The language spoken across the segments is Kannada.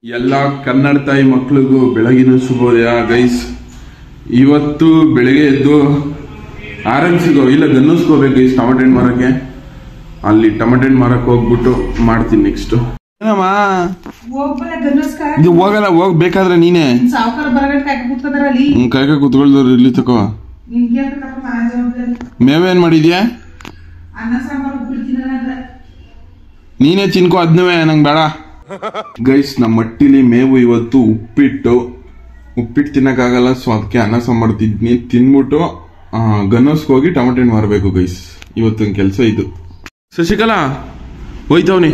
ಎಲ್ಲ ಕನ್ನಡ ತಾಯಿ ಮಕ್ಕಳಿಗೂ ಬೆಳಗಿನ ಶುಭೋದಯ ಗೈಸ್. ಇವತ್ತು ಬೆಳಗ್ಗೆ ಎದ್ದು ಆರಂಭಿಸಿಗೋ ಇಲ್ಲ ಗನ್ನಸ್ಕೋಬೇಕು ಗೈಸ್ ಟೊಮೆಟೊ ಹಣ್ಣು ಮಾರಕ್ಕೆ. ಅಲ್ಲಿ ಟೊಮೆಟೊ ಹಣ್ಣು ಮಾರಕ್ಕೆ ಹೋಗ್ಬಿಟ್ಟು ಮಾಡ್ತೀನಿ ನೆಕ್ಸ್ಟ್. ಇದು ಹೋಗಲ್ಲ, ಹೋಗ್ಬೇಕಾದ್ರೆ ನೀನೆ ಕಾಯ್ಕ ಕುತ್ಕೊಳ್ದವ್ರು ಇಲ್ಲಿ ತಕೋ. ಮೇವೇನ್ ಮಾಡಿದ್ಯಾ? ನೀನೇ ತಿನ್ಕೋ ಅದ್ನವೇ, ನಂಗೆ ಬೇಡ. ಗೈಸ್ ನಮ್ಮ ಮಟ್ಟಿಲಿ ಮೇವು ಇವತ್ತು ಉಪ್ಪಿಟ್ಟು ತಿನ್ನಕ್ಕಾಗಲ್ಲ, ಸೊ ಅದಕ್ಕೆ ಅನ್ನ ಸಾಂಬಾರು ತಿನ್ಬಿಟ್ಟು ಗನ್ನಸ್ಗೆ ಹೋಗಿ ಟೊಮೆಟೊ ಹಣ್ಣು ಮಾರಬೇಕು ಗೈಸ್. ಇವತ್ತಿನ ಕೆಲಸ ಇದು. ಶಶಿಕಲಾ ಹೋಯ್ತವನಿ,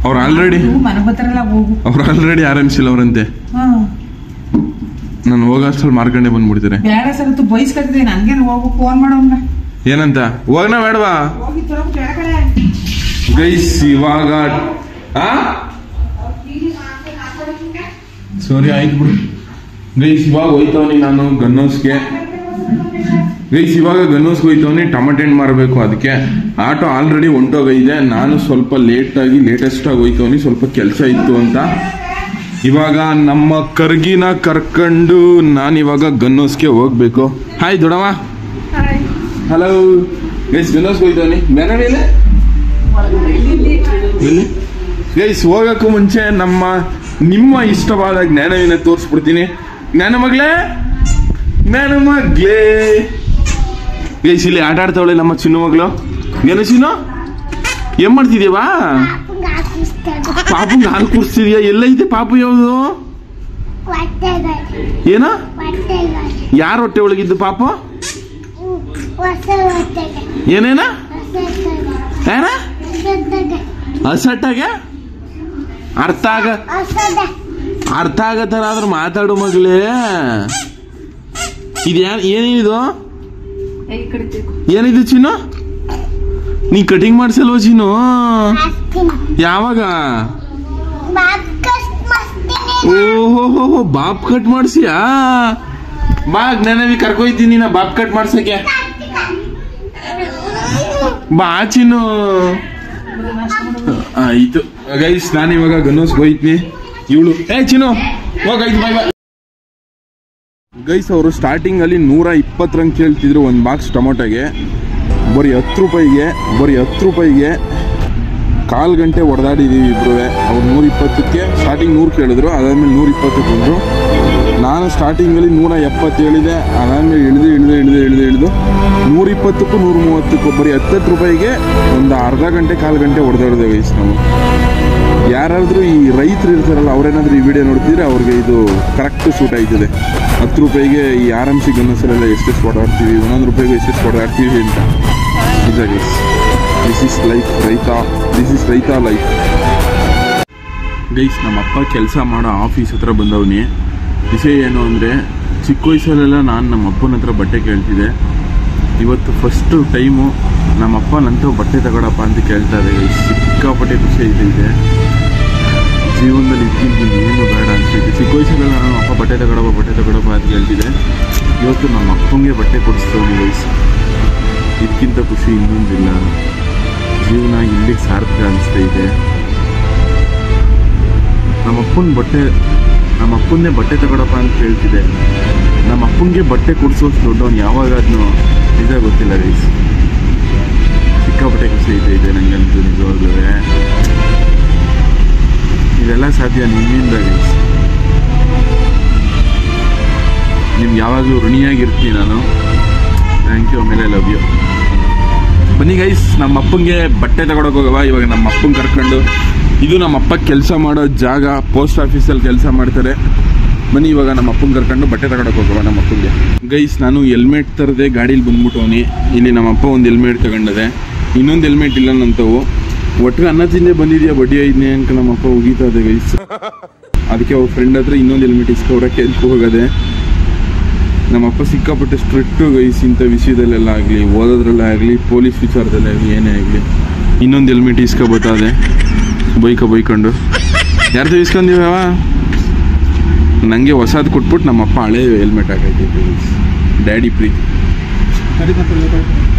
ಅವ್ರು ಆಲ್ರೆಡಿ ಆರಂಭಿಸಿಲ್ಲ ಅವ್ರಂತೆ. ನಾನು ಹೋಗಷ್ಟಲ್ಲಿ ಮಾರ್ಕಂಡೆ ಬಂದ್ಬಿಡ್ತಾರೆ. ಏನಂತ ಹೋಗನ ಬೇಡವಾ ಗೈಸ್? ಇವಾಗ ಸರಿ ಆಯ್ತು ಬಿಡು ಗೈಸ್. ಇವಾಗ ಹೋಯ್ತವನಿ ನಾನು ಗನ್ನೋಸ್ಗೆ. ಗೈಸ್ ಇವಾಗ ಗನ್ನೋಸ್ಗೆ ಹೋಯ್ತವನಿ, ಟೊಮೆಟೊ ಹಣ್ಣು ಮಾರಬೇಕು. ಅದಕ್ಕೆ ಆಟೋ ಆಲ್ರೆಡಿ ಹೊಂಟೋಗೈದೆ. ನಾನು ಸ್ವಲ್ಪ ಲೇಟೆಸ್ಟ್ ಆಗಿ ಹೋಯ್ತವನಿ, ಸ್ವಲ್ಪ ಕೆಲಸ ಇತ್ತು ಅಂತ. ಇವಾಗ ನಮ್ಮ ಕರ್ಗಿನ ಕರ್ಕೊಂಡು ನಾನಿವಾಗ ಗನ್ನೋಸ್ಗೆ ಹೋಗ್ಬೇಕು. ಹಾಯ್ ದೊಡವ. ಹಲೋ ಗೈಸ್, ಗನ್ನೋಸ್ಗೆ ಹೋಯ್ತವನಿ. ಜ್ಞಾನವಿಲ್ಲ ಗೈಸ್. ಹೋಗಕ್ಕೂ ಮುಂಚೆ ನಿಮ್ಮ ಇಷ್ಟವಾದ ಜ್ಞಾನವಿನ ತೋರಿಸ್ಬಿಡ್ತೀನಿ. ಜ್ಞಾನ ಮಗಳೇ ಗೈಸ್, ಇಲ್ಲಿ ಆಟ ಆಡ್ತಾವಳೆ ನಮ್ಮ ಚಿನ್ನು ಮಗಳು. ಏನು ಚಿನ್ನು, ಏನ್ ಮಾಡ್ತಿದ್ಯವಾ? ಪಾಪಂಗೆ ಹಾಲು ಕುಡಿಸ್ತಿದ್ಯಾ? ಎಲ್ಲೈತೆ ಪಾಪು? ಯಾವುದು? ಏನ? ಯಾರ ಹೊಟ್ಟೆ ಒಳಗಿದ್ದು ಪಾಪು? ಏನೇನ ಯಾರ? ಹಸಟ್ಟಾಗ ಅರ್ಥ ಆಗತ್ತಾರ ಆದ್ರೆ ಮಾತಾಡು ಮಗಳೇ. ಏನೇನಿದು? ಏನಿದು ಚಿನ್ನು? ನೀ ಕಟಿಂಗ್ ಮಾಡ್ಸಲ್ವ ಚಿನ್ನು? ಯಾವಾಗ? ಓಹೋ ಬಾಪ್ ಕಟ್ ಮಾಡ್ಸಿಯಾ? ಬಾ ಜ್ಞಾನವಿ ಕರ್ಕೊಯ್ತೀನಿ ನಾ ಬಾಪ್ ಕಟ್ ಮಾಡ್ಸಕ್ಕೆ. ಬಾ ಚಿನ್ನು. ಆಯ್ತು ಗೈಸ್, ನಾನು ಇವಾಗ ಗನ್ನೋಸ್ಗೆ ಹೋಯ್ತೀನಿ. ಇವಳು ಚಿನ್ನು ಹೋಗಾಯ್ತು, ಬಾಯ್ ಬಾಯ್. ಗೈಸ್ ಅವರು ಸ್ಟಾರ್ಟಿಂಗ್ ಅಲ್ಲಿ 120 ರಂಗ್ ಕೇಳ್ತಿದ್ರು ಒಂದು ಬಾಕ್ಸ್ ಟೊಮೊಟೊಗೆ. ಬರೀ 10 ರೂಪಾಯಿಗೆ ಕಾಲು ಗಂಟೆ ಹೊಡೆದಾಡಿದೀವಿ ಇಬ್ರು. ಅವ್ರು 120ಕ್ಕೆ ಸ್ಟಾರ್ಟಿಂಗ್ 100 ಕೇಳಿದ್ರು, ಅದಾದ್ಮೇಲೆ 120 ಬಂದರು. ನಾನು ಸ್ಟಾರ್ಟಿಂಗಲ್ಲಿ 170 ಹೇಳಿದೆ, ಅದಾದ್ಮೇಲೆ ಇಳಿದು 120ಕ್ಕೂ 130ಕ್ಕೂ ಬರೀ 10 ರೂಪಾಯಿಗೆ ಒಂದು ಅರ್ಧ ಗಂಟೆ ಕಾಲು ಗಂಟೆ ಹೊಡೆದಾಡಿದೆ ಗೈಸ್ ನಾವು. ಯಾರಾದ್ರೂ ಈ ರೈತರು ಇರ್ತಾರಲ್ಲ, ಅವ್ರೇನಾದ್ರೂ ಈ ವಿಡಿಯೋ ನೋಡ್ತಿದ್ರೆ ಅವ್ರಿಗೆ ಇದು ಕರೆಕ್ಟ್ ಸೂಟ್ ಆಯ್ತದೆ. 10 ರೂಪಾಯಿಗೆ ಈ ಆರಂಭಿಸಿ ಗನ್ನಸಲೆಲ್ಲ ಎಷ್ಟೆಷ್ಟು ಹೊಡೆದಾಡ್ತೀವಿ, 1 ರೂಪಾಯಿಗೆ ಎಷ್ಟೆಷ್ಟು ಹೊಡೆದಾಡ್ತೀವಿ ಅಂತ. ನಿಜ ಗೈಸ್, ದಿಸ್ ಇಸ್ ಲೈಫ್. ರೈತ ಲೈಫ್ ಗೈಸ್. ನಮ್ಮಪ್ಪ ಕೆಲಸ ಮಾಡೋ ಆಫೀಸ್ ಹತ್ರ ಬಂದವನಿ. ವಿಷಯ ಏನು ಅಂದರೆ, ಚಿಕ್ಕ ವಯಸ್ಸಲ್ಲೆಲ್ಲ ನಾನು ನಮ್ಮ ಅಪ್ಪನ ಹತ್ರ ಬಟ್ಟೆ ಕೇಳ್ತಿದ್ದೆ. ಇವತ್ತು ಫಸ್ಟು ಟೈಮು ನಮ್ಮಪ್ಪ ನಂತರ ಬಟ್ಟೆ ತಗೊಳಪ್ಪ ಅಂತ ಕೇಳ್ತಾ ಇದೆ ಗೈಸ್. ಸಿಕ್ಕಾಪಟ್ಟೆ ಖುಷಿ ಇದೆ ಜೀವನದಲ್ಲಿ. ಇದ್ದಿದ್ದು ಏನು ಬೇಡ ಅನ್ಸೈತೆ. ಚಿಕ್ಕ ವಯಸ್ಸಲ್ಲೆಲ್ಲ ನಾನು ಅಪ್ಪ ಬಟ್ಟೆ ತಗೊಳಪ್ಪ ಅಂತ ಕೇಳ್ತಿದ್ದೆ. ಇವತ್ತು ನಮ್ಮ ಅಪ್ಪಂಗೆ ಬಟ್ಟೆ ಕೊಡಿಸ್ತೀವಿ ಗೈಸ್. ಇದಕ್ಕಿಂತ ಖುಷಿ ಇನ್ನೊಂದಿಲ್ಲ. ಜೀವನ ಇಲ್ಲಿಗೆ ಸಾರ್ಥಕ ಅನಿಸ್ತಾ ಇದೆ. ನಮ್ಮ ಅಪ್ಪನ್ನೇ ಬಟ್ಟೆ ತಗೊಳಪ್ಪ ಅಂತ ಕೇಳ್ತಿದ್ದೆ. ನಮ್ಮ ಅಪ್ಪಂಗೆ ಬಟ್ಟೆ ಕೊಡಿಸೋಷ್ಟು ದೊಡ್ಡವನು ಯಾವಾಗಾದ್ನೂ ನಿಜ ಗೊತ್ತಿಲ್ಲ ಗೈಸ್. ಸಿಕ್ಕಾಪಟ್ಟೆ ಖುಷಿ ಇದೆ ನನಗಂತೂ ನಿಜವಾಗ್ಲೂ. ಇದೆಲ್ಲ ಸಾಧ್ಯ ನಿಮ್ಮಿಂದ ಗೈಸ್. ನಿಮ್ಗೆ ಯಾವಾಗಲೂ ಋಣಿಯಾಗಿರ್ತೀನಿ ನಾನು. ಥ್ಯಾಂಕ್ ಯು, ಆಮೇಲೆ ಲವ್ ಯು. ಬನ್ನಿ ಗೈಸ್, ನಮ್ಮ ಅಪ್ಪಂಗೆ ಬಟ್ಟೆ ತಗೊಳಕ್ ಹೋಗವ. ಇವಾಗ ನಮ್ಮ ಅಪ್ಪಂಗೆ ಕರ್ಕೊಂಡು, ಇದು ನಮ್ಮ ಅಪ್ಪ ಕೆಲಸ ಮಾಡೋ ಜಾಗ, ಪೋಸ್ಟ್ ಆಫೀಸಲ್ಲಿ ಕೆಲಸ ಮಾಡ್ತಾರೆ. ಬನ್ನಿ ಇವಾಗ ನಮ್ಮ ಅಪ್ಪಂಗೆ ಕರ್ಕೊಂಡು ಬಟ್ಟೆ ತಗೊಳಕ್ ಹೋಗವ ನಮ್ಮ ಅಪ್ಪಂಗೆ. ಗೈಸ್ ನಾನು ಹೆಲ್ಮೆಟ್ ತರದೆ ಗಾಡೀಲಿ ಬಂದ್ಬಿಟ್ಟವನಿ. ಇಲ್ಲಿ ನಮ್ಮ ಅಪ್ಪ ಒಂದು ಹೆಲ್ಮೆಟ್ ತಗೊಂಡದೆ, ಇನ್ನೊಂದು ಹೆಲ್ಮೆಟ್ ಇಲ್ಲ ನಂತವು. ಒಟ್ಟಿಗೆ ಅನ್ನ ತಿಂದೆ ಬಂದಿದ್ಯಾ ಬಡ್ಡಿ ಐದನೇ ಅಂಕ ನಮ್ಮ ಅಪ್ಪ ಉಗೀತಾ ಇದೆ ಗೈಸ್. ಅದಕ್ಕೆ ಅವ್ರ ಫ್ರೆಂಡ್ ಹತ್ರ ಇನ್ನೊಂದು ಹೆಲ್ಮೆಟ್ ಇಸ್ಕೊಳಕ್ಕೆ ಹೋಗದೆ. ನಮ್ಮಪ್ಪ ಸಿಕ್ಕಾಪಟ್ಟೆ ಸ್ಟ್ರಿಕ್ಟು ಗೈಸ್. ಇಂಥ ವಿಷಯದಲ್ಲೆಲ್ಲ ಆಗಲಿ, ಓದೋದ್ರಲ್ಲೇ ಆಗಲಿ, ಪೊಲೀಸ್ ವಿಚಾರದಲ್ಲೇ ಆಗಲಿ, ಏನೇ ಆಗಲಿ. ಇನ್ನೊಂದು ಹೆಲ್ಮೆಟ್ ಇಸ್ಕೊಬತ್ತದೆ ಬೈಕೊಂಡು. ಯಾರ್ದು ಇಸ್ಕೊಂಡಿವ? ನನಗೆ ಹೊಸದು ಕೊಟ್ಬಿಟ್ಟು ನಮ್ಮಪ್ಪ ಹಳೆ ಹೆಲ್ಮೆಟ್ ಹಾಕೈತಿ. ಡ್ಯಾಡಿ ಪ್ರೀತಿ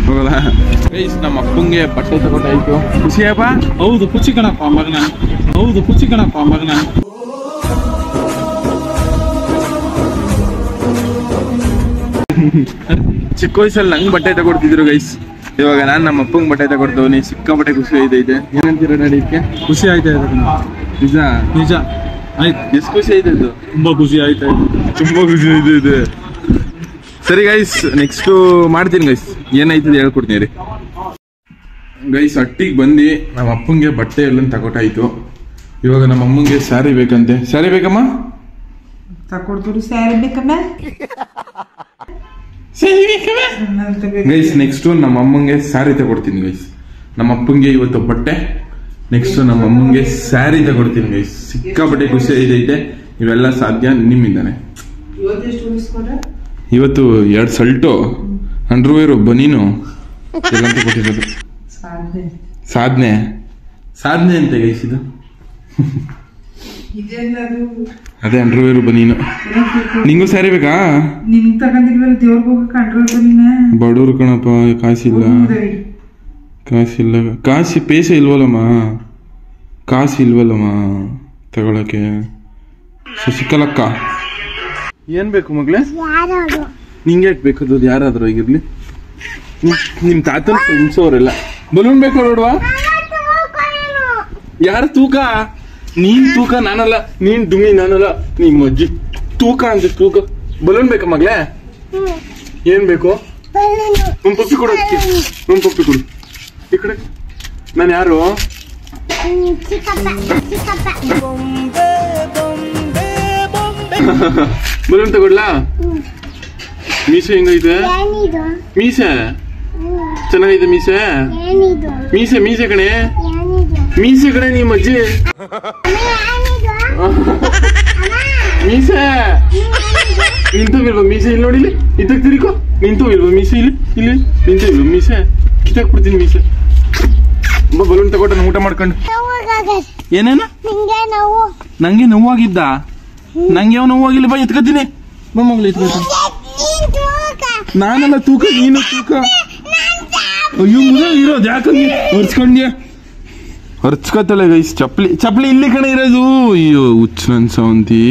ಹೋಗಲ್ಲ ಗೈಸ್. ನಮ್ಮ ಅಪ್ಪಂಗೆ ಬಟ್ಟೆ ತಗೊಂಡಾಯ್ತು. ಖುಷಿಯಪ್ಪ? ಹೌದು ಖುಷಿ ಕಣಪ್ಪ ಮಗನ, ಹೌದು ಖುಷಿ ಕಣಪ್ಪ ಮಗನ. ಚಿಕ್ಕ ವಯಸ್ಸಲ್ಲಿ ನಂಗೆ ಬಟ್ಟೆ ತಗೊಡ್ತಿದ್ರು ಗೈಸ್. ಇವಾಗ ನಾನು ನಮ್ಮ ಅಪ್ಪಂಗೆ ಬಟ್ಟೆ ತಗೊಡ್ತವನಿ. ಸಿಕ್ಕಾಪಟ್ಟೆ ಖುಷಿ ಐತೈತೆ. ಏನಂತೀರ ನಡೀಕ್ಕೆ? ಖುಷಿ ಆಯ್ತಾ ಇದೆ ನಿಜ ನಿಜ ಆಯ್ತು. ಎಷ್ಟು ಖುಷಿ ಐತೈತು? ತುಂಬಾ ಖುಷಿ ಆಯ್ತಾ ಇದೆ, ತುಂಬಾ ಖುಷಿ ಐತೈತೆ. ಸರಿ ಗೈಸ್, ನೆಕ್ಸ್ಟ್ ಮಾಡ್ತೀನಿ ಗೈಸ್. ಏನಾಯ್ತದೆ ಹೇಳ್ಕೊಡ್ತೀನಿ ರೀ ಗೈಸ್. ಹಟ್ಟಿಗೆ ಬಂದು ನಮ್ಮ ಅಪ್ಪಂಗೆ ಬಟ್ಟೆ ಎಲ್ಲ ತಗೊಟ್ಟಾಯ್ತು. ಇವಾಗ ನಮ್ಮ ಅಮ್ಮಂಗೆ ಸ್ಯಾರಿ ಬೇಕಂತೆ. ಸ್ಯಾರಿ ಬೇಕಮ್ಮ? ತಕೊಡ್ತಾರೆ. ಸ್ಯಾರಿ ಬೇಕಮ್ಮ? ಗೈಸ್ ನೆಕ್ಸ್ಟ್ ನಮ್ಮ ಅಮ್ಮಂಗೆ ಸ್ಯಾರಿ ತಗೊಡ್ತೀನಿ ಗೈಸ್. ನಮ್ಮ ಅಪ್ಪಂಗೆ ಇವತ್ತು ಬಟ್ಟೆ, ನೆಕ್ಸ್ಟ್ ನಮ್ಮ ಅಮ್ಮಂಗೆ ಸ್ಯಾರಿ ತಗೊಡ್ತೀನಿ ಗೈಸ್. ಸಿಕ್ಕಾಪಟ್ಟೆ ಖುಷಿ ಐತೈತೆ. ಇವೆಲ್ಲ ಸಾಧ್ಯ ನಿಮ್ಮಿಂದಾನೆ. ಇವತ್ತು 2 ಸಲ್ಟು, ಅಂಡರ್ವೇರು, ಬನೀನು ಎಲ್ಲ ಕೊಟ್ಟಿರೋದು. ಸಾಧನೆ ಸಾಧನೆ ಅಂತ ಗೈಸ್ ಇದು. ಅದೇ ಅಂಡರ್ವೇರು ಬನೀನು. ನಿಂಗೂ ಸ್ಯಾರಿ ಬೇಕಾ? ಬಡವ್ರು ಕಣಪ್ಪ, ಕಾಸಿಲ್ಲ ಕಾಸಿಲ್ಲ. ಪೇಸ ಇಲ್ವಲ್ಲಮ್ಮ, ಕಾಸಿಲ್ವಲ್ಲಮ್ಮ ತಗೊಳಕ್ಕೆ. ಶಶಿಕಲಕ್ಕ ಏನ್ ಬೇಕು ಮಗ್ಳೆ? ನಿಂಗೆ ಯಾಕೆ ಬೇಕದು? ಯಾರಾದ್ರೂ ಆಗಿರ್ಲಿ. ನಿಮ್ ತಾತನ ಫ್ರೆಂಡ್ಸ್ ಅವರೆಲ್ಲ. ಬಲೂನ್ ಬೇಕು ನೋಡುವ. ಯಾರ ತೂಕ? ನೀನ್ ತೂಕ ನಾನಲ್ಲ, ನೀನ್ ಡುಮಿ ನಾನಲ್ಲ, ನಿಮ್ ಅಜ್ಜಿ ತೂಕ ಅಂತ. ತೂಕ ಬಲೂನ್ ಬೇಕಾ ಮಗ್ಳೆ? ಏನ್ ಬೇಕು? ಒಂದ್ ಪಪ್ಪಿ ಕೊಡು, ಒಂದ್ ಪಪ್ಪಿ ಕೊಡು. ಈ ಕಡೆ ನಾನು ಯಾರು? ಬಲೂನ್ ತಗೊಡ್ಲಾ? ಮೀಸೆ ಹೆಂಗೈತೆ? ಮೀಸೆ ಚೆನ್ನಾಗೈತೆ. ಮೀಸೆ ಮೀಸೆ ಮೀಸೆ ಕಣೆ, ಮೀಸೆ ಕಣೆ ನಿಮ್ಮ ಅಜ್ಜಿ. ಮೀಸೆ ನಿಂತೋಗಿಲ್ವ? ಮೀಸೆ ಇಲ್ಲಿ ನೋಡಿಲಿ, ಇದ್ದಕ್ಕೆ ತಿರ್ಕೋ. ನಿಂತೋಗಿಲ್ವ ಮೀಸೆ? ಇಲ್ಲಿ ಇಲ್ಲಿ ನಿಂತೋಗಿಲ್ವ ಮೀಸೆ? ಕಿತ್ತಾಕ್ಬಿಡ್ತೀನಿ ಮೀಸೆ. ಬಲೂನ್ ತಗೊಟ್ಟ ಊಟ ಮಾಡ್ಕೊಂಡು. ಏನೇನ? ನಂಗೆ ನೋವಾಗಿದ್ದ? ನಂಗೆ ಯಾವ ನೋವಾಗಿಲ್ಲ. ಬಾ ಎತ್ಕೋತೀನಿ. ಮಮ್ಮಗಳು ಎತ್ಕೋತೀನಿ. ನಾನೆಲ್ಲ ತೂಕ, ನೀನು ತೂಕ. ಅಯ್ಯೋ ಮುದ ಇರೋದು ಯಾಕಂಗೆ ಹೊರ್ಸ್ಕೊಂಡ್ಯ? ಹೊರ್ಸ್ಕೊತಲ್ಲ ಗೈಸ್. ಚಪ್ಪಲಿ ಇಲ್ಲಿ ಕಡೆ ಇರೋದು. ಅಯ್ಯೋ ಹುಚ್ಚ ನನ್ ಸವಂತಿ.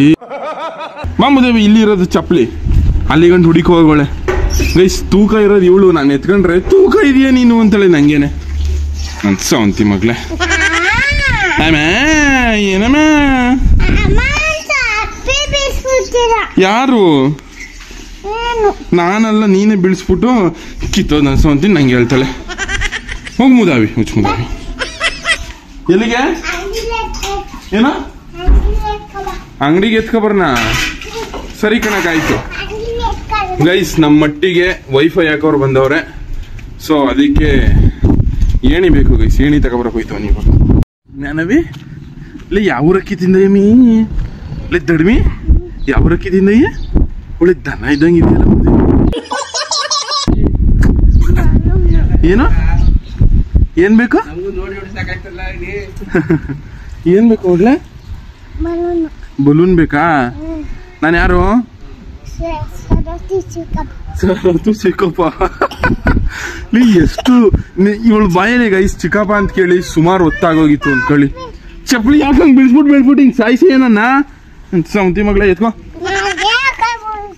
ಮಾಮೂದೇವಿ ಇಲ್ಲಿ ಇರೋದು ಚಪ್ಪಲಿ. ಅಲ್ಲಿಗಂಡು ಹುಡುಕಿ ಹೋಗೋಳೆ ಗೈಸ್. ತೂಕ ಇರೋದು ಇವಳು. ನಾನು ಎತ್ಕೊಂಡ್ರೆ ತೂಕ ಇದೆಯಾ ನೀನು ಅಂತೇಳಿ ನಂಗೇನೆ ನನ್ ಸವಂತಿ ಮಗ್ಳೆ. ಏನಮ್ಮ? ಯಾರು? ನಾನಲ್ಲ, ನೀನೇ ಬೀಳಿಸ್ಬಿಟ್ಟು ಕಿತ್ತೋದ್ ನನ್ ಸವಂತಿ ನಂಗೆ ಹೇಳ್ತಾಳೆ. ಹೋಗ್ ಮುದಾವಿ, ಹುಚ್ಚ ಮುದಾವಿ. ಎಲ್ಲಿಗೆ? ಏನ? ಅಂಗಡಿಗೆ ಎತ್ಕೊಬರ್ನ? ಸರಿ ಕಣಕ್ಕಾಯ್ತು ಗೈಸ್. ನಮ್ಮ ಮಟ್ಟಿಗೆ ವೈಫೈ ಹಾಕೋರು ಬಂದವ್ರೆ. ಸೊ ಅದಕ್ಕೆ ಏಣಿ ಬೇಕು ಗೈಸ್. ಏಣಿ ತಗೊಬರಕ್ ಹೋಯ್ತವ ನೀವು. ಜ್ಞಾನವಿ ಇಲ್ಲ ಯಾವ ಅಕ್ಕಿ ತಿಂದಮ್ಮಿ? ಇಲ್ಲ ದಡ್ಮಿ ಯಾವ ಅಕ್ಕಿ ತಿಂದಯ್ಯ? ಒಳ್ಳೆ ದನ ಇದ್ದಂಗೆ ಇದೆಯಲ್ಲ. ಏನು? ಏನ್ ಬೇಕು? ಏನ್ ಬೇಕು ಹೋಗ್ಲೆ? ಬಲೂನ್ ಬೇಕಾ? ನಾನು ಯಾರು? ಸರತು ಚಿಕ್ಕಪ್ಪ. ನೀ ಎಷ್ಟು ಇವಳು ಬಾಯನೆ ಗೈಸ್. ಚಿಕ್ಕಪ್ಪ ಅಂತ ಕೇಳಿ ಸುಮಾರು ಹೊತ್ತಾಗೋಗಿತ್ತು ಅಂದ್ಕೊಳ್ಳಿ. ಚಪ್ಪಲಿ ಯಾಕಂಗ್ ಬೀಳ್ಸ್ಬಿಟ್ಟು ಹಿಂಗ್ ಸಾಯಿಸಿ ಏನನ್ನ ಸೌಂತಿ ಮಗಳ. ಎತ್ಕೋ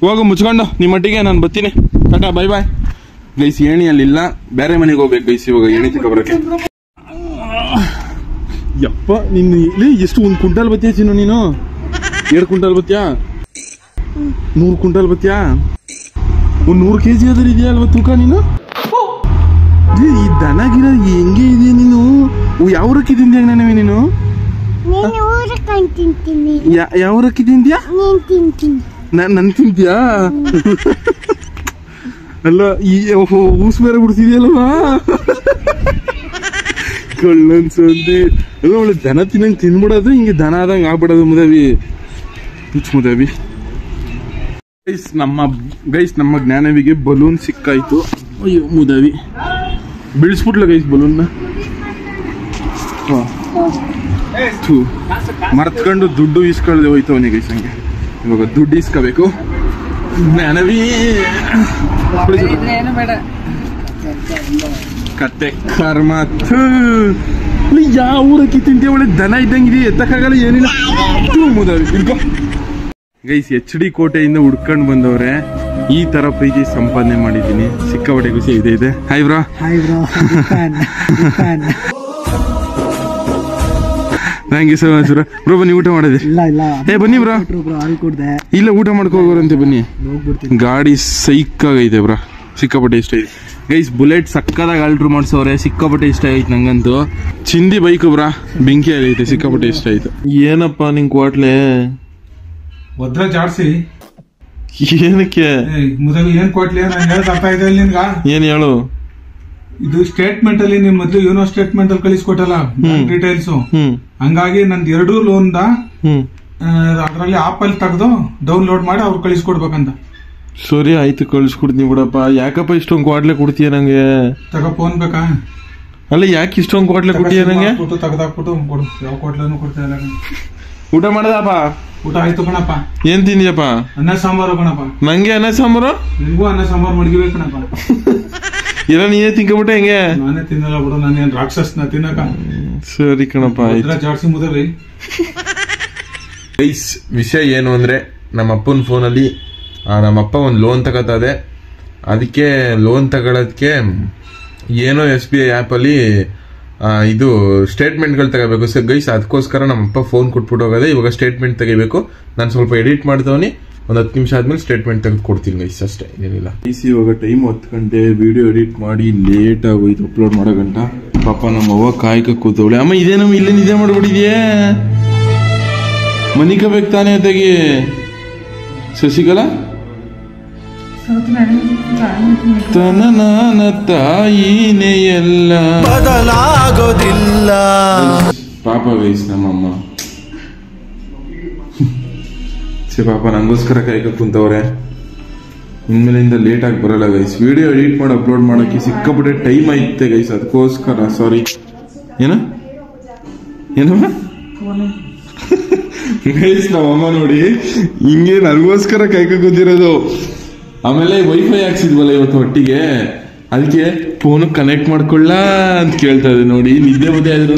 ಹೋಗು ಮುಚ್ಕೊಂಡು ನಿಮ್ಮ ಮಟ್ಟಿಗೆ. ನಾನು ಬರ್ತೀನಿ. Tata bye bye guys. ಏಣಿ ಅಲ್ಲಿಲ್ಲ, ಬೇರೆ ಮನೆಗೆ ಹೋಗ್ಬೇಕು ಗೈಸ್. ಇವಾಗ ಏಣಿ ತಗೊಬರಕ್ಕೆ. ಯಪ್ಪ ನಿನ್ನ ಇಲ್ಲಿ ಎಷ್ಟು? 1 ಕ್ವಿಂಟಲ್ ಬತ್ತೀಯ ಚಿನ್ನು ನೀನು? 2 ಕ್ವಿಂಟಲ್ ಬತ್ತೀಯಾ? 100 ಕ್ವಿಂಟಲ್ ಬತ್ತೀಯಾ? 100 kg ಆದ್ರೆ ಇದೆಯಾ ಅಲ್ವಾ ತೂಕ ನೀನು? ಈ ದನಗಿರ ಹೆಂಗೆ ಇದೆಯಾ ನೀನು? ಯಾವ ರಕ್ಕಿ ತಿಂದ್ಯಾ ನನವೇ ನೀನು? ಯಾವ ರಕ್ಕಿ ತಿಂದ್ಯಾ? ನನ್ ತಿಂತೀಯಾ? ಅಲ್ಲ ಈ ಊಸ್ ಬೇರೆ ಬಿಡ್ತಿದ್ಯಲ್ವಾ? ಕಳ್ಳನ್ಸಂದಿ ಎಲ್ಲ ಒಳ್ಳೆ ದನ ತಿನ್ನಂಗೆ ತಿನ್ಬಿಡೋದು. ಹಿಂಗೆ ದನ ಆದಂಗೆ ಆಗ್ಬಿಡೋದು ಮುದಾವಿ. ಹುಚ್ಚ ಮುದಾವಿ. ನಮ್ಮ ಜ್ಞಾನವಿಗೆ ಬಲೂನ್ ಸಿಕ್ಕಾಯ್ತು. ಅಯ್ಯೋ ಮುದಾವಿ ಬೀಳಿಸ್ಬಿಟ್ಲ ಗೈಸ್ ಬಲೂನ್ನ. ಮರ್ತ್ಕೊಂಡು ದುಡ್ಡು ಇಸ್ಕೊಳ್ದೆ ಹೋಯ್ತವನಿ ಗೈಸ್. ಹಂಗೆ ಇವಾಗ ದುಡ್ಡು ಇಸ್ಕೋಬೇಕು. ಜ್ಞಾನವಿ ಕತ್ತೆ ಕರ್ಮ ಯಾವ ಊರಕ್ಕಿ ತಿಂತೀಯ ಒಳ್ಳೆ ದನ ಇದ್ದಂಗಿದೆ ಎತ್ತಕ್ಕಾಗಲ್ಲ ಏನಿಲ್ಲ ಗೈಸ್ HD ಕೋಟೆಯಿಂದ ಹುಡ್ಕೊಂಡು ಬಂದವ್ರೆ ಈ ತರ ಪ್ರೀತಿ ಸಂಪಾದನೆ ಮಾಡಿದ್ದೀನಿ ಸಿಕ್ಕಾಪಟ್ಟೆ ಖುಷಿ ಇದೆ hi bro thank you so much bro ಬನ್ನಿ ಊಟ ಮಾಡಿದೆ ಬನ್ನಿ ಬ್ರೋ ಇಲ್ಲ ಊಟ ಮಾಡ್ಕೊ ಹೋಗೋರಂತೆ ಬನ್ನಿ ಗಾಡಿ ಸೈಕಾಗೈತೆ ಬ್ರೋ ಸಿಕ್ಕಾಪಟ್ಟೆ ಇಷ್ಟ ಐತೆ ಗೈಸ್ ಬುಲೆಟ್ ಸಕ್ಕದಾಗಿ ಆಲ್ಟ್ರ್ ಮಾಡ್ಸವ್ರೆ ಸಿಕ್ಕಾಪಟ್ಟೆ ಇಷ್ಟ ಐತೆ ನಂಗಂತೂ ಚಿಂದಿ ಬೈಕ್ ಬ್ರಾ ಬೆಂಕಿ ಆಗೈತೆ ಸಿಕ್ಕಾಪಟ್ಟೆ ಇಷ್ಟ ಆಯ್ತು ಏನಪ್ಪ ನಿಂಗೆ ಕ್ವಾಟ್ಲೆ ಒದ್ರ ಜಾಡ್ಸಿ ಏನಕ್ಕೆ ಏನ್ ಕೊಟ್ಲಿ ನಾನು ಹೇಳಕ್ ಅರ್ಥ ಇದೆ ನಿನ್ಗ ಏನ್ ಹೇಳು ಇದು ಸ್ಟೇಟ್ಮೆಂಟ್ ಅಲ್ಲಿ ನಿಮ್ ಮೊದ್ಲು ಯೂನೋ ಸ್ಟೇಟ್ಮೆಂಟ್ ಅಲ್ಲಿ ಕಳಿಸ್ಕೊಟ್ಟಲ್ಲ ಡೀಟೇಲ್ಸ್ ಹಂಗಾಗಿ ನಂದು 2 ಲೋನ್ ಅದ್ರಲ್ಲಿ ಆಪ್ ಅಲ್ಲಿ ತೆಗೆದು ಡೌನ್ಲೋಡ್ ಮಾಡಿ ಅವ್ರು ಕಳಿಸ್ಕೊಡ್ಬೇಕಂತ ಸರಿ ಆಯ್ತು ಕಳಿಸ್ಕೊಡ್ತೀನಿ ಬಿಡಪ್ಪ ಯಾಕಪ್ಪ ಇಷ್ಟೊಂದು ಕ್ವಾಟ್ಲೆ ಕೊಡ್ತೀಯ ನಂಗೆ ತಗ ಫೋನ್ ಬೇಕಾ ಅಲ್ಲ ಯಾಕೆ ಇಷ್ಟೊಂದು ಕ್ವಾಟ್ಲೆ ಕೊಡ್ತೀಯ ನಂಗೆ ತೆಗ್ದಾಕ್ಬಿಟ್ಟು ಕೊಡು ಯಾವ ಕ್ವಾಟ್ಲೂ ಕೊಡ್ತಾ ಇಲ್ಲ ಊಟ ಮಾಡದಪ್ಪ ಊಟ ಆಯ್ತು ಕಣಪ್ಪ ಏನ್ ತಿಂದಿಯಪ್ಪ ಅನ್ನ ಸಾಂಬಾರು ಕಣಪ್ಪ ನಂಗೆ ಅನ್ನ ಸಾಂಬಾರು ನಿನ್ಗೂ ಅನ್ನ ಸಾಂಬಾರು ಮಡಗಿಬೇಕು ಕಣಪ್ಪ ಇಲ್ಲ ನೀನೇ ತಿನ್ಕೊಬಿಟ್ಟೆ ಹೆಂಗೆ ನಾನೇ ತಿನ್ನಲ್ಲ ಬಿಡು ನಾನೇನ್ ರಾಕ್ಷಸನ ತಿನ್ನಕ ಸರಿ ಕಣಪ್ಪ ಆಯ್ತು ಜಾಡ್ಸಿ ಮುದವಿ ಗೈಸ್ ವಿಷಯ ಏನು ಅಂದ್ರೆ ನಮ್ಮ ಅಪ್ಪನ ಫೋನಲ್ಲಿ ನಮ್ಮಪ್ಪ ಒಂದು ಲೋನ್ ತಗೋತದೆ ಅದಕ್ಕೆ ಲೋನ್ ತಗೊಳೋದಕ್ಕೆ ಏನೋ SBI ಆ್ಯಪಲ್ಲಿ ಇದು ಸ್ಟೇಟ್ಮೆಂಟ್ಗಳು ತಗೋಬೇಕು ಸರ್ ಗೈಸ್ ಅದಕ್ಕೋಸ್ಕರ ನಮ್ಮಪ್ಪ ಫೋನ್ ಕೊಟ್ಬಿಟ್ಟು ಹೋಗೋದೆ ಇವಾಗ ಸ್ಟೇಟ್ಮೆಂಟ್ ತೆಗಿಬೇಕು ನಾನು ಸ್ವಲ್ಪ ಎಡಿಟ್ ಮಾಡ್ದವನಿ ಒಂದು 10 ನಿಮಿಷ ಆದ್ಮೇಲೆ ಸ್ಟೇಟ್ಮೆಂಟ್ ತೆಗೆದು ಕೊಡ್ತೀನಿ ಗೈಸ್ ಅಷ್ಟೇ ಏನಿಲ್ಲ ಇವಾಗ ಟೈಮ್ 10 ಗಂಟೆ ವಿಡಿಯೋ ಎಡಿಟ್ ಮಾಡಿ ಲೇಟ್ ಆಗೋಯ್ತು ಅಪ್ಲೋಡ್ ಮಾಡೋ ಗಂಟ ಪಾಪ ನಮ್ಮ ಅವ್ವ ಕಾಯ್ಕ ಕೂತವಳೆ ಅಮ್ಮ ಇದೇನಮ್ಮ ಇಲ್ಲೇ ನಿದ್ದೆ ಮಾಡ್ಬಿಟ್ಟಿದ್ಯೇ ಮನಿಕಬೇಕು ತಾನೇ ತೆಗಿ ಶಶಿಕಲಾ ತನ ತಾಯಿನೇ ಎಲ್ಲ ಬದಲಾಗೋದಿಲ್ಲ ಪಾಪ ಗೈಸ್ ನಮ್ಮಮ್ಮ ಪಾಪ ನಂಗೋಸ್ಕರ ಕಾಯ್ಕ ಕುಂತವ್ರೆ ಇನ್ಮೇಲಿಂದ ಲೇಟ್ ಆಗಿ ಬರಲ್ಲ ಗೈಸ್ ವಿಡಿಯೋ ಎಡಿಟ್ ಮಾಡಿ ಅಪ್ಲೋಡ್ ಮಾಡೋಕೆ ಸಿಕ್ಕಾಪಟ್ಟೆ ಟೈಮ್ ಐತೆ ಗೈಸ್ ಅದಕ್ಕೋಸ್ಕರ ಸಾರಿ ಏನಮ್ಮ ಗೈಸ್ ನಮ್ಮಮ್ಮ ನೋಡಿ ಹಿಂಗೆ ನನಗೋಸ್ಕರ ಕಾಯ್ಕ ಕೂತಿರೋದು ಆಮೇಲೆ ವೈಫೈ ಹಾಕ್ಸಿದ್ವಲ್ಲ ಇವತ್ತು ಒಟ್ಟಿಗೆ ಅದಕ್ಕೆ ಫೋನ್ ಕನೆಕ್ಟ್ ಮಾಡ್ಕೊಳ್ಳ ಅಂತ ಕೇಳ್ತಾ ಇದೆ ನೋಡಿ ನಿದ್ದೆ ಬದೇ ಆದ್ರು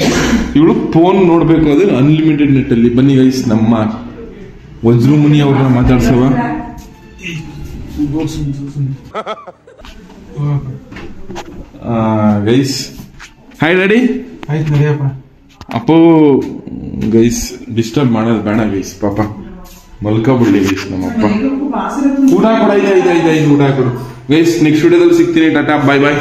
ಇವಳು ಫೋನ್ ನೋಡ್ಬೇಕು ಅದು ಅನ್ಲಿಮಿಟೆಡ್ ನೆಟ್ ಅಲ್ಲಿ ಬನ್ನಿ ಗೈಸ್ ನಮ್ಮ ವಜ್ರಮುನಿ ಅವ್ರನ್ನ ಮಾತಾಡ್ಸವ ಗೈಸ್ ಹಾಯ್ ಡ್ಯಾಡಿ ಆಯ್ತು ನಡಿಯಪ್ಪ ಅಪ್ಪೋ ಗೈಸ್ ಡಿಸ್ಟರ್ಬ್ ಮಾಡೋದು ಬೇಡ ಗೈಸ್ ಪಾಪ ಮಲ್ಕೊಬಿಡ್ಲಿ ಗೈಸ್ ನಮ್ಮಪ್ಪ ಊಟ ಕೊಡ ಊಟ ಕೊಡು ಗೈಸ್ ನೆಕ್ಸ್ಟ್ ವಿಡಿಯೋದಲ್ಲಿ ಸಿಗ್ತೀನಿ ಟಾಟಾ ಬಾಯ್ ಬಾಯ್